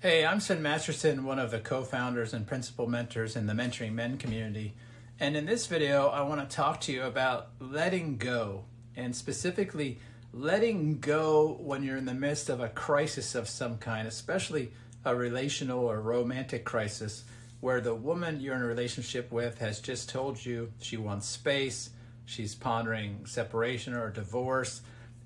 Hey, I'm Sven Masterson, one of the co-founders and principal mentors in the Mentoring Men community. And in this video, I want to talk to you about letting go, and specifically letting go when you're in the midst of a crisis of some kind, especially a relational or romantic crisis, where the woman you're in a relationship with has just told you she wants space, she's pondering separation or divorce,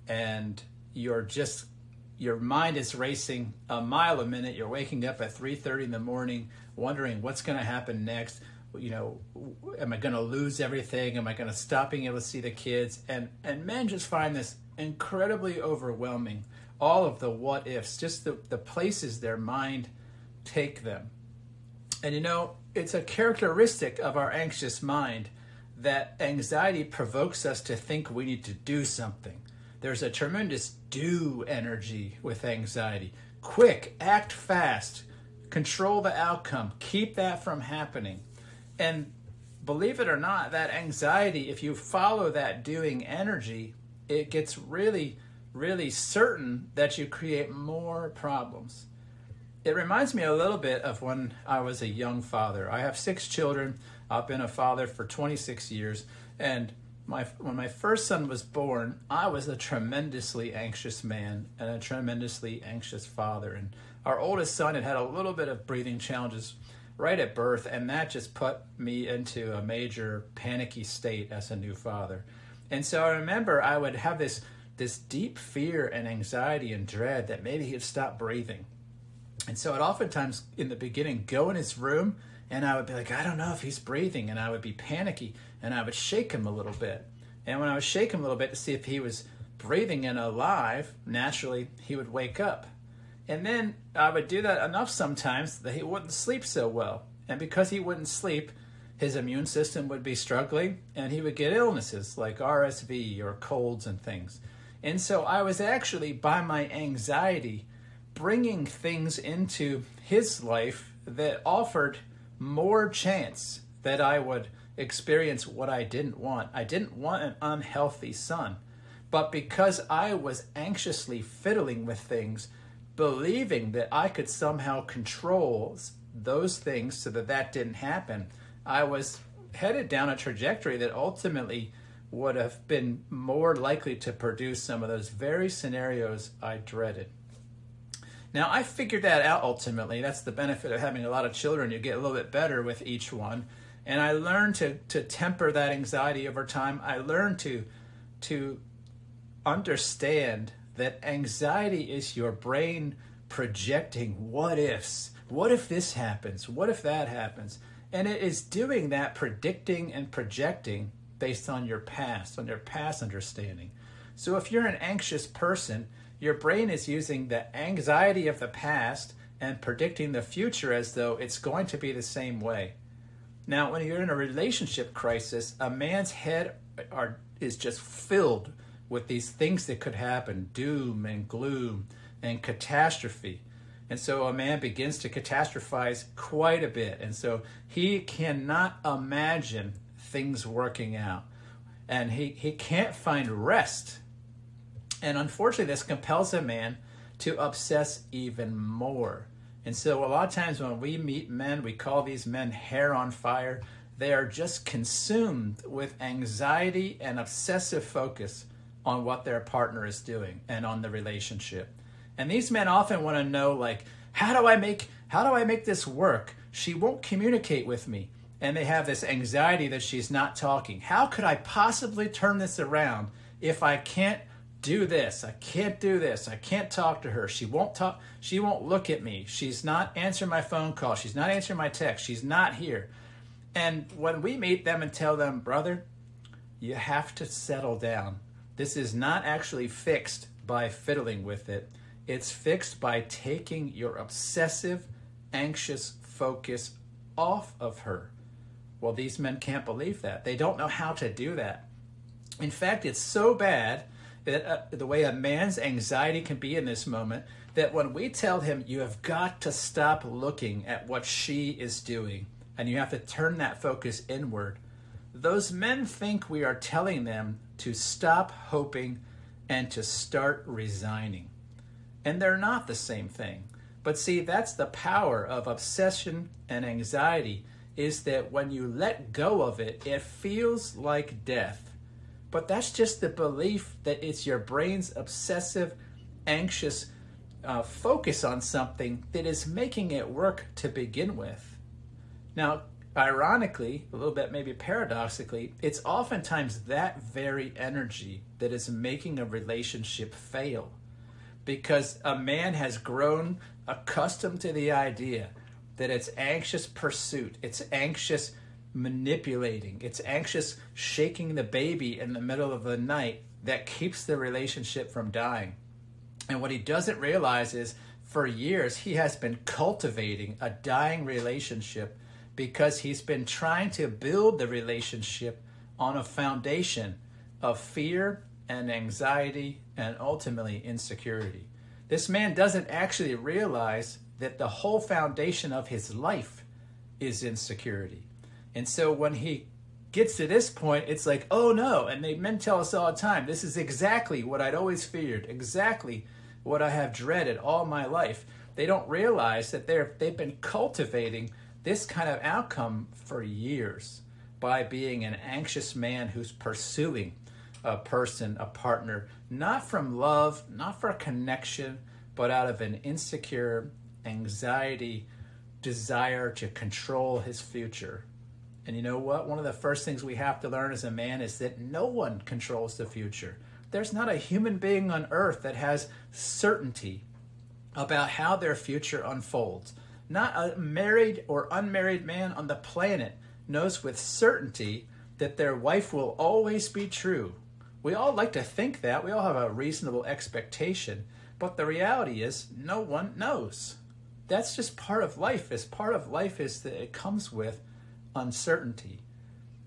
and your mind is racing a mile a minute. You're waking up at 3:30 in the morning wondering what's going to happen next. You know, am I going to lose everything? Am I going to stop being able to see the kids? And men just find this incredibly overwhelming. All of the what ifs, just the places their mind take them. And you know, it's a characteristic of our anxious mind that anxiety provokes us to think we need to do something. There's a tremendous do energy with anxiety. Quick, act fast, control the outcome, keep that from happening. And believe it or not, that anxiety, if you follow that doing energy, it gets really, really certain that you create more problems. It reminds me a little bit of when I was a young father. I have 6 children. I've been a father for 26 years. And when my first son was born, I was a tremendously anxious man and a tremendously anxious father. And our oldest son had a little bit of breathing challenges right at birth, and that just put me into a major panicky state as a new father. And so I remember I would have this deep fear and anxiety and dread that maybe he'd stop breathing. And so I'd oftentimes in the beginning go in his room and I would be like, I don't know if he's breathing, and I would be panicky and I would shake him a little bit. And when I would shake him a little bit to see if he was breathing and alive, naturally he would wake up. And then I would do that enough sometimes that he wouldn't sleep so well. And because he wouldn't sleep, his immune system would be struggling and he would get illnesses like RSV or colds and things. And so I was actually, by my anxiety, bringing things into his life that offered more chance that I would experience what I didn't want. I didn't want an unhealthy son. But because I was anxiously fiddling with things, believing that I could somehow control those things so that that didn't happen, I was headed down a trajectory that ultimately would have been more likely to produce some of those very scenarios I dreaded. Now, I figured that out ultimately. That's the benefit of having a lot of children. You get a little bit better with each one. And I learned to temper that anxiety over time. I learned to understand that anxiety is your brain projecting what ifs. What if this happens? What if that happens? And it is doing that, predicting and projecting based on your past understanding. So if you're an anxious person, your brain is using the anxiety of the past and predicting the future as though it's going to be the same way. Now, when you're in a relationship crisis, a man's head is just filled with these things that could happen, doom and gloom and catastrophe. And so a man begins to catastrophize quite a bit. And so he cannot imagine things working out. And he can't find rest. And unfortunately, this compels a man to obsess even more. And so a lot of times when we meet men, we call these men hair on fire. They are just consumed with anxiety and obsessive focus on what their partner is doing and on the relationship. And these men often want to know, like, how do I make this work? She won't communicate with me. And they have this anxiety that she's not talking. How could I possibly turn this around if I can't do this? I can't do this. I can't talk to her. She won't talk. She won't look at me. She's not answering my phone call. She's not answering my text. She's not here. And when we meet them and tell them, brother, you have to settle down. This is not actually fixed by fiddling with it. It's fixed by taking your obsessive, anxious focus off of her. Well, these men can't believe that. They don't know how to do that. In fact, it's so bad that the way a man's anxiety can be in this moment, that when we tell him you have got to stop looking at what she is doing and you have to turn that focus inward, those men think we are telling them to stop hoping and to start resigning. And they're not the same thing. But see, that's the power of obsession and anxiety, is that when you let go of it, it feels like death. But that's just the belief that it's your brain's obsessive, anxious focus on something that is making it work to begin with. Now, ironically, a little bit maybe paradoxically, it's oftentimes that very energy that is making a relationship fail, because a man has grown accustomed to the idea that it's anxious pursuit, it's anxious manipulating, it's anxious shaking the baby in the middle of the night that keeps the relationship from dying. And what he doesn't realize is, for years, he has been cultivating a dying relationship because he's been trying to build the relationship on a foundation of fear and anxiety and ultimately insecurity. This man doesn't actually realize that the whole foundation of his life is insecurity. And so when he gets to this point, it's like, oh no, and men tell us all the time, this is exactly what I'd always feared, exactly what I have dreaded all my life. They don't realize that they've been cultivating this kind of outcome for years by being an anxious man who's pursuing a person, a partner, not from love, not for connection, but out of an insecure anxiety, desire to control his future. And you know what? One of the first things we have to learn as a man is that no one controls the future. There's not a human being on earth that has certainty about how their future unfolds. Not a married or unmarried man on the planet knows with certainty that their wife will always be true. We all like to think that. We all have a reasonable expectation. But the reality is no one knows. That's just part of life. Part of life is that it comes with uncertainty.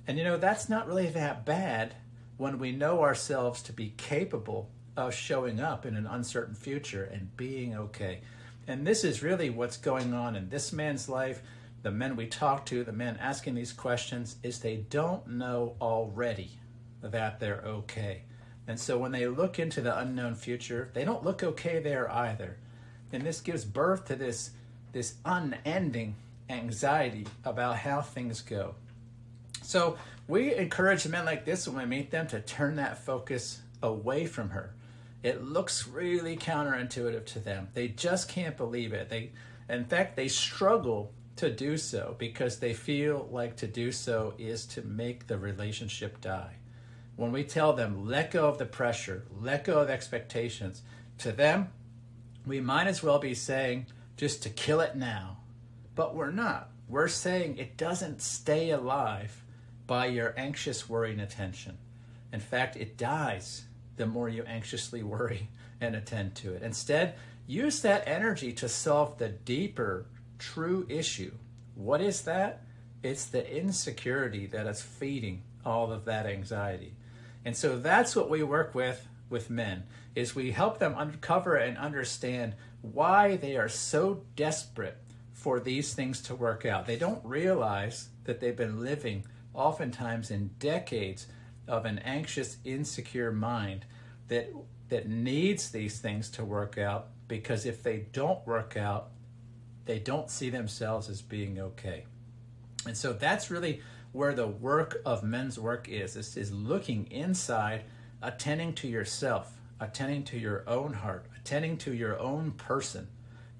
And you know, that's not really that bad when we know ourselves to be capable of showing up in an uncertain future and being okay. And this is really what's going on in this man's life. The men we talk to, the men asking these questions, is they don't know already that they're okay. And so when they look into the unknown future, they don't look okay there either. And this gives birth to this unending anxiety about how things go. So we encourage men like this when we meet them to turn that focus away from her. It looks really counterintuitive to them. They just can't believe it. In fact, they struggle to do so because they feel like to do so is to make the relationship die. When we tell them, let go of the pressure, let go of expectations, to them, we might as well be saying just to kill it now. But we're not. We're saying it doesn't stay alive by your anxious worry and attention. In fact, it dies the more you anxiously worry and attend to it. Instead, use that energy to solve the deeper, true issue. What is that? It's the insecurity that is feeding all of that anxiety. And so that's what we work with men, is we help them uncover and understand why they are so desperate for these things to work out. They don't realize that they've been living oftentimes in decades of an anxious, insecure mind that needs these things to work out, because if they don't work out, they don't see themselves as being okay. And so that's really where the work of men's work is. This is looking inside, attending to yourself, attending to your own heart, attending to your own person,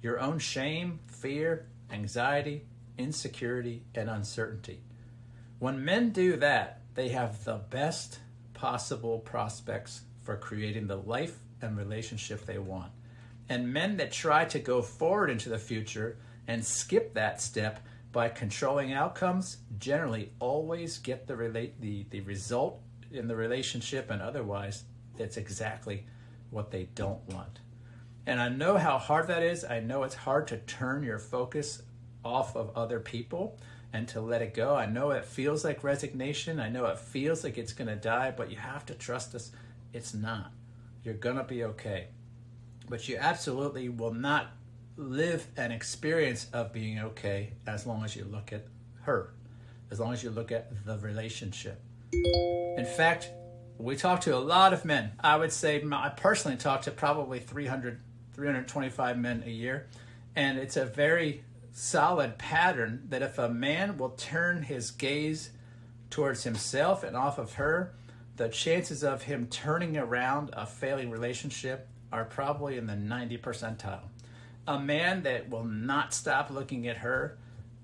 your own shame, fear, anxiety, insecurity, and uncertainty. When men do that, they have the best possible prospects for creating the life and relationship they want. And men that try to go forward into the future and skip that step by controlling outcomes generally always get the result in the relationship, and otherwise that's exactly what they don't want. And I know how hard that is. I know it's hard to turn your focus off of other people and to let it go. I know it feels like resignation. I know it feels like it's going to die, but you have to trust us. It's not. You're going to be okay. But you absolutely will not live an experience of being okay as long as you look at her, as long as you look at the relationship. In fact, we talk to a lot of men. I would say I personally talk to probably 325 men a year. And it's a very solid pattern that if a man will turn his gaze towards himself and off of her, the chances of him turning around a failing relationship are probably in the 90 percentile. A man that will not stop looking at her,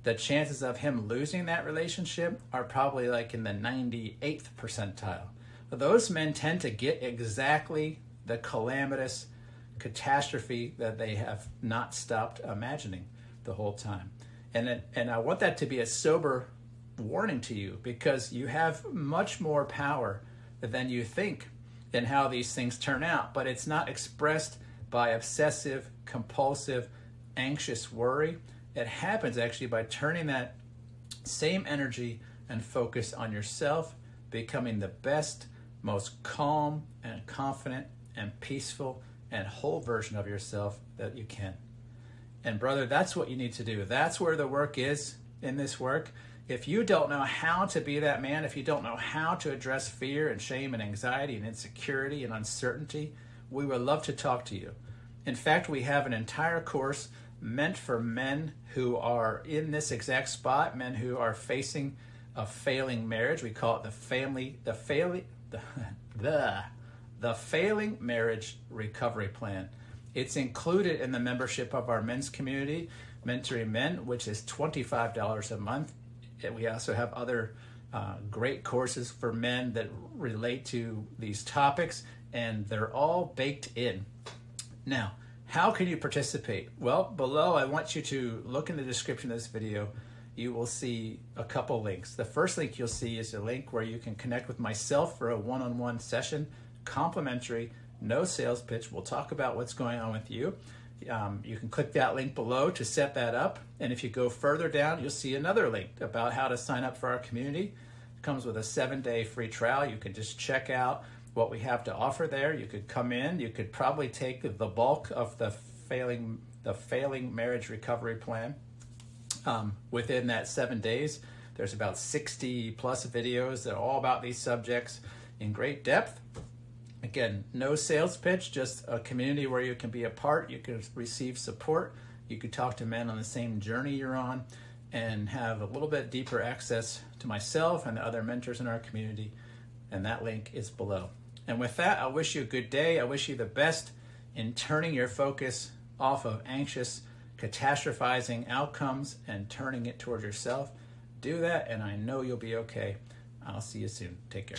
the chances of him losing that relationship are probably like in the 98th percentile. Those men tend to get exactly the calamitous catastrophe that they have not stopped imagining the whole time. And I want that to be a sober warning to you, because you have much more power than you think in how these things turn out, but it's not expressed by obsessive, compulsive, anxious worry. It happens actually by turning that same energy and focus on yourself, becoming the best, most calm and confident and peaceful and whole version of yourself that you can. And brother, that's what you need to do. That's where the work is in this work. If you don't know how to be that man, if you don't know how to address fear and shame and anxiety and insecurity and uncertainty, we would love to talk to you. In fact, we have an entire course meant for men who are in this exact spot, men who are facing a failing marriage. We call it the failing marriage recovery plan. It's included in the membership of our men's community, Mentoring Men, which is $25 a month. And we also have other great courses for men that relate to these topics, and they're all baked in. Now, how can you participate? Well, below, I want you to look in the description of this video. You will see a couple links. The first link you'll see is a link where you can connect with myself for a one-on-one session, complimentary, no sales pitch. We'll talk about what's going on with you. You can click that link below to set that up. And if you go further down, you'll see another link about how to sign up for our community. It comes with a 7-day free trial. You can just check out what we have to offer there. You could come in. You could probably take the bulk of the failing marriage recovery plan within that 7 days. There's about 60 plus videos that are all about these subjects in great depth. Again, no sales pitch, just a community where you can be a part, you can receive support, you can talk to men on the same journey you're on, and have a little bit deeper access to myself and the other mentors in our community, and that link is below. And with that, I wish you a good day. I wish you the best in turning your focus off of anxious, catastrophizing outcomes and turning it toward yourself. Do that, and I know you'll be okay. I'll see you soon. Take care.